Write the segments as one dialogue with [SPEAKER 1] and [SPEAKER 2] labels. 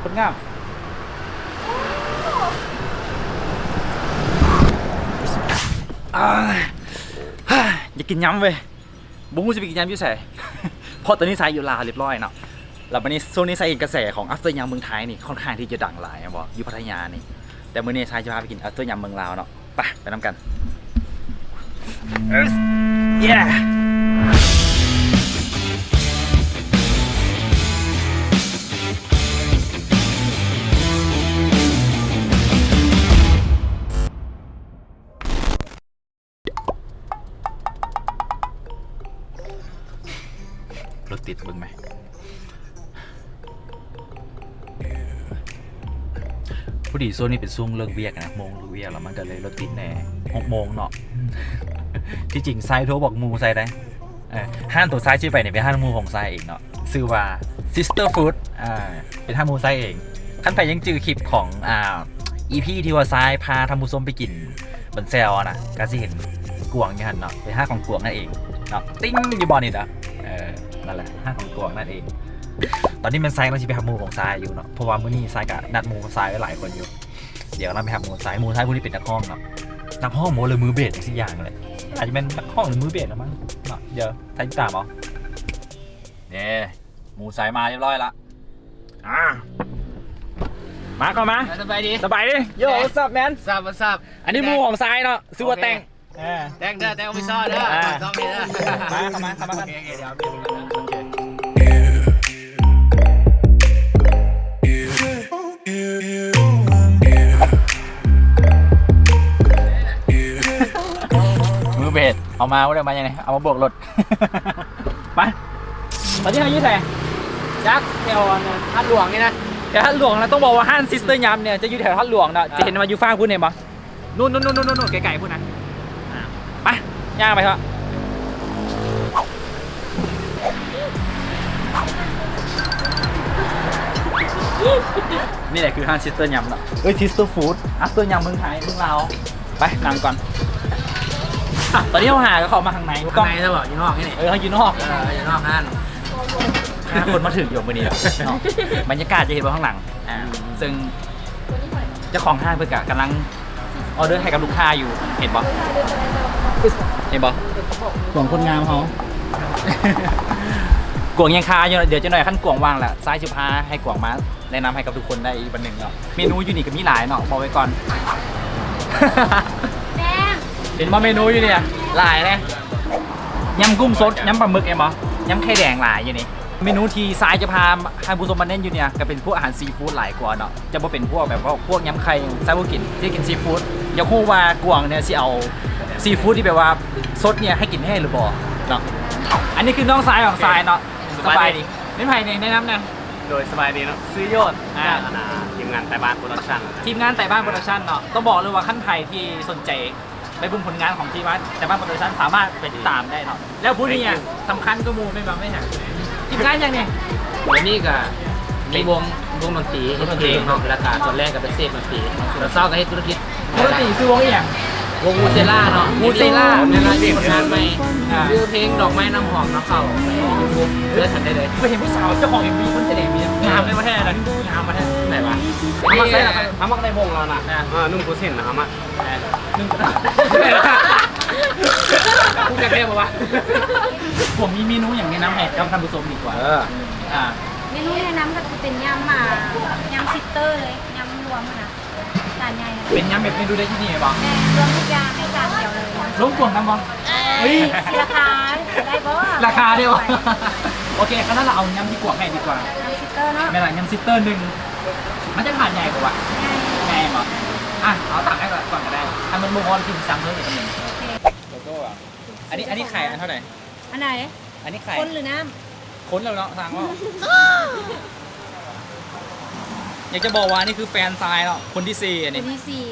[SPEAKER 1] คนงามอย่ากินย้ำเว้ยบุ้งจะไปกินย้ำยุ่ใส่เพราะตอนนี้ใส่อยู่ลาวเรียบร้อยเนาะแล้ววันนี้โซนนี้ใส่เองกระแสของ after ยำเมืองไทยนี่ค่อนข้างที่จะดังหลายนะบอกอยู่พัทยานี่แต่มื้อนี้ใส่จะพาไปกิน after ยำเมืองลาวเนาะไปน้ำกันyeahรถติดบึงไหมพอดีโซนนี้เป็นช่วงเลิกเวียกนะโมงเลิกเวียกแล้วมันก็เลยรถติดแน่6 โมงเนาะที่จริงไซโทรบอกมูไซได้ห้างตัวไซชื่อไปเนี่ยเป็นห้างมูของไซเองเนาะชื่อว่า Sister Food เป็นห้างมูไซเองขั้นไปยังจือคลิปของEP ที่ว่าไซพาทำมูส้มไปกินบนเซลนะก็สิเห็นกวงอย่างนั้นเนาะเป็นห้างของกวงนั่นเองเนาะติ้งอยู่บอลนี่นะนั่นแหละห้างของกวงนั่นเองตอนนี้มันไซเราจะไปหามูของทรายอยู่เนาะเพราะว่ามื้อนี้ทรายกับนัดมูของทรายไว้หลายคนอยู่เดี๋ยวเราไปหามูทรายพวกนี้เป็นนักห้องเนาะนักห้องโมเลยมือเบสสักอย่างเลยอาจจะเป็นนักห้องหรือมือเบสนะมั้งเนาะเดี๋ยวทายตามเอาเนี่ยมูทรายมาเรียบร้อยละมาก่อนมาสบายดีโย่สับแมน
[SPEAKER 2] สับ
[SPEAKER 1] อันนี้มูของทรายเนาะซื้อว่าแต่ง
[SPEAKER 2] แตงเอาไปซ่อนเด้อซ่อนไปเด้อ
[SPEAKER 1] มากัน
[SPEAKER 2] โอเคเดี๋ยว
[SPEAKER 1] มือเบสเอามาได้มายังไงเอามาบวกรถไปตอนนี้เรายืดแหล่จักแถวท่าหลวงนี่นะแต่ท่าหลวงนะต้องบอกว่าห้างซิสเตอร์ยำเนี่ยจะอยู่แถวท่าหลวงนะจะเห็นมาอยู่ฟ้าพูดเห็นปะนู่นไกลๆพูดนะไปย่างไปเถอะนี่แหละคือห้างซิสเตอร์ยำเนาะซิสเตอร์ฟู้ดซิสเตอร์ยำเมืองไทยเมืองลาวไปนั่งก่อนตอนนี้เราหาก็เข้ามาข้างใน
[SPEAKER 2] จะบอกอยู่นอกนี่
[SPEAKER 1] เขาอยู่นอก
[SPEAKER 2] อยู่นอกนั่น
[SPEAKER 1] คนมาถึงอยู่มือนี้บรรยากาศจะเห็นว่าข้างหลังซึ่งเจ้าของห้างเพื่อกำลังออเดอร์ให้กับลูกค้าอยู่เห็นปะกวงคนงามเขากวงยังคาอยู่เดี๋ยวจะหน่อยขั้นกวงวางแหละซ้ายชิพาให้กวงมาแนะนำให้กับทุกคนได้อีกวันหนึ่งเนาะเมนูอยู่นี่ก็มีหลายเนาะบอกไว้ก่อนเห็นว่าเมนูอยู่เนี่ยหลายเลยยำกุ้งสดยำปลาหมึกเองปะยำไข่แดงหลายอยู่นี่เมนูที่ซ้ายจะพาให้ผู้ชมมาเน้นอยู่เนี่ยก็เป็นพวกอาหารซีฟู้ดหลายกว่าเนาะจะบ่เป็นพวกแบบว่าพวกยำไข่ไซบูกินที่กินซีฟู้ดอย่าคู่ว่ากวงเนี่ยสิเอาซีฟู้ดที่แบบว่าสดเนี่ยให้กินแห้หรือบ่เนาะอันนี้คือน้องซ้ายของซ้ายเนาะสบายดีไม่ไผ่ในน้ำนะ
[SPEAKER 2] โดยสบายดีเนาะ
[SPEAKER 1] ซื้อโยน
[SPEAKER 2] ทีมงานไต่บ้านโปรดักชั่น
[SPEAKER 1] เนาะต้องบอกเลยว่าขั้นไทยที่สนใจไปบุญผลงานของทีมไต่บ้านโปรดักชั่นสามารถไปติดตามได้เนาะแล้วผู้นี้เนี่ยสำคัญก็มูไม่มาไม่ห่างทีมงานยังเนี่ย
[SPEAKER 2] วันนี้ก็มีวงดนตรีเพลงเนาะราคาตอนแรกก็เป็นเซฟดนตรีเราเศร้าก็ให้ธุรกิจ
[SPEAKER 1] ซื้อวงอย่าง
[SPEAKER 2] วงมูเซล่าเนาะมูเซล่าเป็นรายเพลงงานใหม่ชื่อเพลงดอกไม้น้ำหอมน้ำเข้ายูทูบเลือกทันได้เลย
[SPEAKER 1] ไปเห็นผู้สาวเจ้าของเอ็มวีคนเจ๋งมีงามเลยมาแท้เลยงามมาแท้
[SPEAKER 2] ไหนวะทำมาในวงเราน่ะนุ่งกูเส้นนะครับมา
[SPEAKER 1] นุ่ง
[SPEAKER 2] พูดแค่บอกว่า
[SPEAKER 1] ผมมีเมนูอย่างนี้น้ำแห่กับท่านผู้ชมดีกว่า
[SPEAKER 3] เมนูในน้ำก็จะเป็นยำซิสเตอร์เลยยำรวมนะจานใหญ่
[SPEAKER 1] เป็นยำแบบเมนูได้ที่นี่ป่ะ
[SPEAKER 3] รวมทุกอย่างให้จานเดียวเลย
[SPEAKER 1] ล้มกล่องน้ำมั้ง
[SPEAKER 3] ราคาได้บ่
[SPEAKER 1] ราคาได้บ่โอเคงั้นเราเอายำที่กวงให้ดีกว่าย
[SPEAKER 3] ำซิสเตอร์เนาะ
[SPEAKER 1] ไม่ละยำซิสเตอร์หนึ่งมันจะผ่านใหญ่กว่าใหญ่ป่ะเอาตักให้ก่อนก็ได้ทำมันโมฮอนกินซ้ำเลยอีกหนึ่งโลโก้อันนี้ไข่อันเท่าไหร่
[SPEAKER 3] อันไหน
[SPEAKER 1] อันนี้ไข่
[SPEAKER 3] ข้นหรือน้
[SPEAKER 1] ำข้นแล้วเนาะทางว่าอยากจะบอกว่านี่คือแฟนทรายเนาะคนที่4อันนี้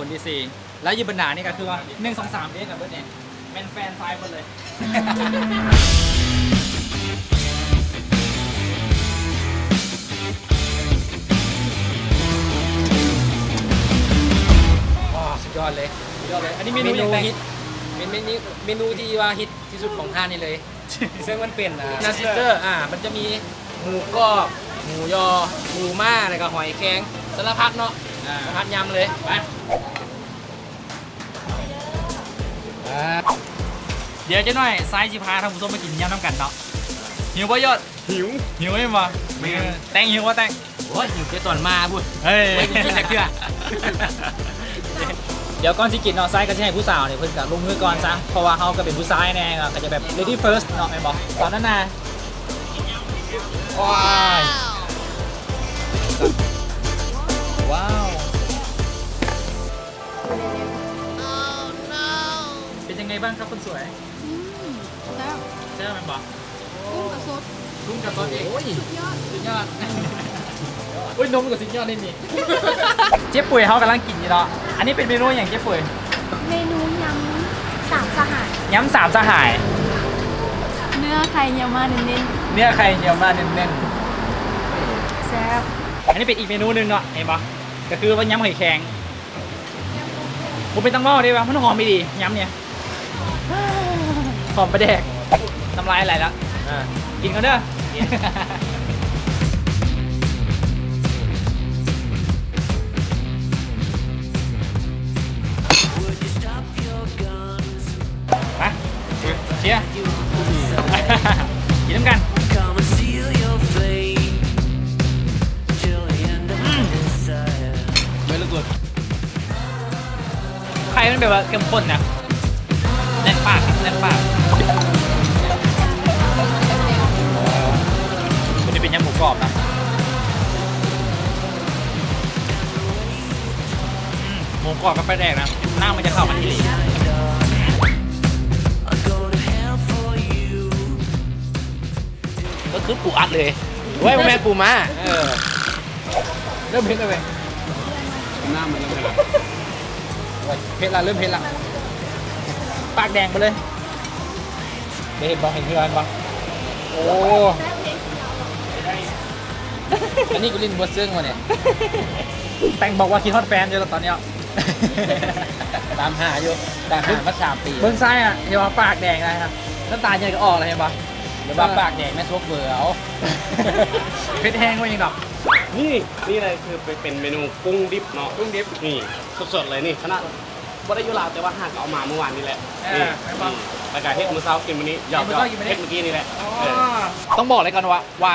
[SPEAKER 1] คนที่4แล้วยืนบรรดานี่ก็คือว่า1 2 3เองกับเบิร์ดเนี่ยเป็นแฟนทรายหมดเลยสุดยอดเลยอันนี้เมนูฮิต
[SPEAKER 2] เป็นเมนูที่ว่าฮิตที่สุดของท่านนี่เลยซึ่งมันเป็นนาซิสเตอร์มันจะมีหมูกรอบ หมูยอหมูม่าแล้วก็หอยแครงสารพัดเนาะสารพัดยำเลยไป
[SPEAKER 1] เดี๋ยวจะหน่อยซ้ายจิพาท่านผู้ชมมากินยำน้ำกันเนาะหิวป่ะยอดหิวไหมวะแตงหิววะแตง
[SPEAKER 2] โอ้ยอยู่แค่ตอนมาบุ้ย
[SPEAKER 1] เฮ้ย
[SPEAKER 2] ไม่กินแต่เกลือ
[SPEAKER 1] เดี๋ยวก่อนสิกินเนาะซ้ายก็จะให้ผู้สาวเนี่ยเพิ่นกับลงมือก่อนซะเพราะว่าเขาก็เป็นผู้ชายแน่ก็จะแบบ lady first เนาะแม่นบอกตอนนั้นนะว้าวเป็นยังไงบ้างครับคนสวย
[SPEAKER 3] แล้ว
[SPEAKER 1] เชื่อแม่นบอก
[SPEAKER 3] กุ้งกับซด
[SPEAKER 1] รุ่งกับซอสเอง
[SPEAKER 3] สุดยอด
[SPEAKER 1] สุดยอดอุ้ยนมกับสุดยอดนี่นี่เจ๊ปุ๋ยเขากำลังกินอยู่เนาะอันนี้เป็นเมนูอย่างเจ๊ปุ๋ย
[SPEAKER 3] เมนูยำสามสหาย
[SPEAKER 1] ย้ำสามสหาย
[SPEAKER 3] เนื้อไข่เยี่ยวมาเน้น
[SPEAKER 1] เนื้อไข่เนียวมาเน้น
[SPEAKER 3] ๆแซ่บ
[SPEAKER 1] ๆอันนี้เป็นอีกเมนูหนึ่งเนาะเห็นปะก็คือว่าย้ำหอยแครงผมเป็นตั้งหม้อดีป่ะมันหอมไม่ดีย้ำเนี่ยหอมประแดกน้ำลายไหลแล้วกินกันเด้อไปเชียร์กินน้ำกันไม่รู้ตัวไข่มันแบบว่าเข้มข้นนะแน่นปากแน่นปากมันจะเป็นยำหมูกรอบนะหมูกรอบกับปลาแดกนะหน้ามันจะเข้ากันที่หลีก็คือปูอัดเลย
[SPEAKER 2] เว้ยแม่ปูม้า
[SPEAKER 1] เริ่มเผ็ดเลย
[SPEAKER 2] หน้ามันเริ่มเป็น
[SPEAKER 1] เผ็ดละเริ่มเผ็ดละปากแดงไปเลยได้เห็นบ้างเห็นเพื่อนบ้างโอ้อันนี้กูลินบวชซึ่งมาเนี่ยแต่งบอกว่าคิดฮอตแฟนอยู่แล้วตอนเนี้ย
[SPEAKER 2] ตามหาอยู่ตามหามา3 ปี
[SPEAKER 1] เบื้องซ้ายอ่ะเห็นว่าปากแดงอะไรครับน้ำตาลยังก็ออกเลยเห็นปะ
[SPEAKER 2] หรือว่าปากแดงแม่ซกเบื่อเอา
[SPEAKER 1] เผ็ดแห้งก็ยังดอก
[SPEAKER 4] นี่เลยคือเป็นเมนูกุ้งดิบเนาะกุ้งดิบนี่สดๆเลยนี่ขนาดบ่ได้อยุลาวแต่ว่าหากเอามาเมื่อวานนี่แหละนี่แล้วก็เฮ็ดมื้อเช้ากินมื้อนี้หยอกๆเฮ็ดเมื่อกี้นี่แหละเออ
[SPEAKER 1] ต้องบอกเลยก่อนว่า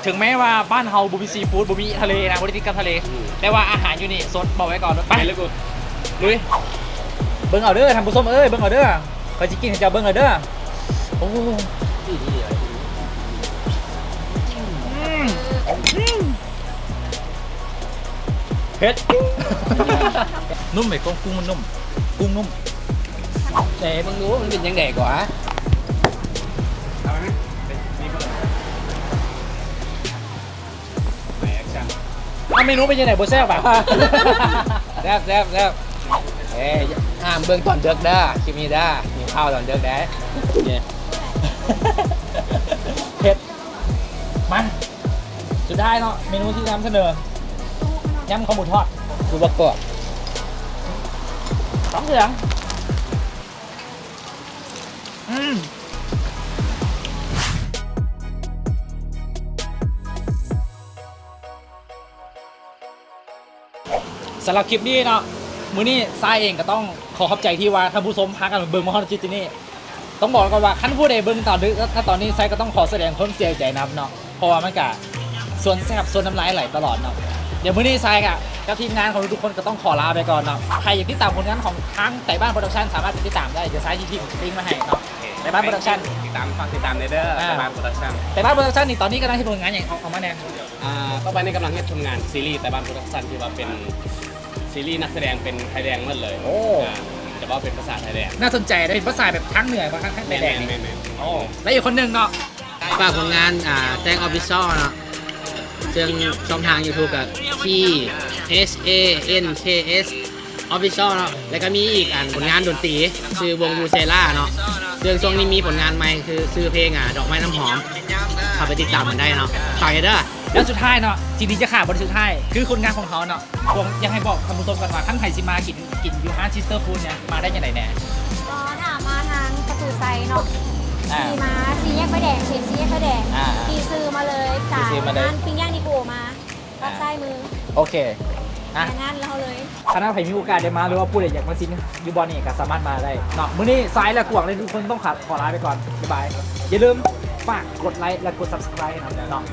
[SPEAKER 1] ถึงแม้ว่าบ้านเฮาบุมีซีฟู้ดบุมีทะเลนะบุติดกับทะเลแต่ว่าอาหารอยู่นี่สดบอกไว้ก่อนไป
[SPEAKER 4] ไปเลยกูลุย
[SPEAKER 1] เบิ้งเอาเด้อทำผู้ส้มเอ้ยเบิ้งเอาเด้อคอยจิกินให้เจ้าเบิ้งเอาเด้อโอ้เผ็ด นุ่มไหมกุ้งมันนุ่มกุ้งนุ่ม
[SPEAKER 2] แต่มึงรู้มันเป็นยังไงกว่า
[SPEAKER 1] เอาเมนูเป็นยังไงโบแซ่บป่ะ
[SPEAKER 2] แซ่บห้ามเบิ่งตอนเด็กด้าคลิปนี้ด้าหิวข้าวตอนเด็กได้เนี่ย
[SPEAKER 1] เผ็ดมันสุดท้ายเนาะเมนูที่นำเสนอยำข้าวหมูทอด
[SPEAKER 2] ดูประกอบ
[SPEAKER 1] สองเสียงสำหรับคลิปนี้เนาะมื้อนี้ทรายเองก็ต้องขอขอบใจที่ว่าท่านผู้ชมพากันเบิ่งมาฮอดจุดนี้ต้องบอกก่อนว่าคันผู้ใดเบิ่งตอนดึกถ้าตอนนี้ทรายก็ต้องขอแสดงความเสียใจนำเนาะเพราะว่ามันกะส่วนแซ่บส่วนน้ำลายไหลตลอดเนาะเดี๋ยวมื้อนี้ทรายกับทีมงานของทุกคนก็ต้องขอลาไปก่อนเนาะใครอยากติดตามผลงานของทางไต่บ้านโปรดักชั่นสามารถติดตามได้เดี๋ยวทรายทิ้งลิงก์มาให้เนาะไต่บ้านโปรดักชั่น
[SPEAKER 4] ฝากติดตามในเด้อตะบานโปรดักชั่น
[SPEAKER 1] ไต่บ้านโปรดักชั่นนี่ตอนนี้กำลังที่ผลงานอย่างเอามาแน่
[SPEAKER 4] ต่อไปนี่กำลังเฮ็ดทำงานซีรีส์ตะบานโปรดักชั่นที่ว่าเป็นซีรีส์นักแสดงเป็นไทยแดงหมดเลยแต่ว่าเป็นภาษาไทยแดง
[SPEAKER 1] น่าสนใจได้เป็นภาษาแบบทั้งเหนื่อยกว่าทั้งแดง
[SPEAKER 4] แม่นๆโอ้
[SPEAKER 1] และอีกคนหนึ่งเนาะ
[SPEAKER 2] ฝากผลงานแตงออฟฟิเชียลเนาะซึ่งช่องทาง YouTube กับที่ SANKS Official เนาะแล้วก็มีอีกผลงานดนตรีชื่อวงบูเซล่าเนาะซึ่งช่วงนี้มีผลงานใหม่คือชื่อเพลงดอกไม้น้ำหอมเข้าไปติดตามมันได้เนาะฝากกันเด้อ
[SPEAKER 1] แล้วสุดท้ายเนาะสิ่งที่จะขาดบนสุดท้ายคือคนงานของเขาเนาะผมยังให้บอกท่านผู้ชมกันว่าท่านไผ่ซิมากินยูฮาร์ซิสเตอร์ฟูดเนี่ยมาได้ยังไงแน่
[SPEAKER 3] ก็ถามมาทางประตูไซเนาะ ขี่มา4แยกไฟแดงเขต4แยกไฟแดง
[SPEAKER 1] อ่า
[SPEAKER 3] ขี่ซื้อมาเลย
[SPEAKER 1] ขี่ซื้อมาเลย
[SPEAKER 3] ร้นปิ้งย่างนิโกมาตัดไส้มือ
[SPEAKER 1] โอเคอ่ะ
[SPEAKER 3] แค่นั้นเราเลย
[SPEAKER 5] คณะใครมีโอกาสได้มาหรือว่าผู้ใดอยากมาซิงยูบอลนี่ก็สามารถมาได้เนาะมื้อนี้สายและกวางเลยทุกคนต้องขอลาไปก่อนบ๊ายบายอย่าลืมฝากกดไลค์และกด subscribe ให้หน่อยเนาะ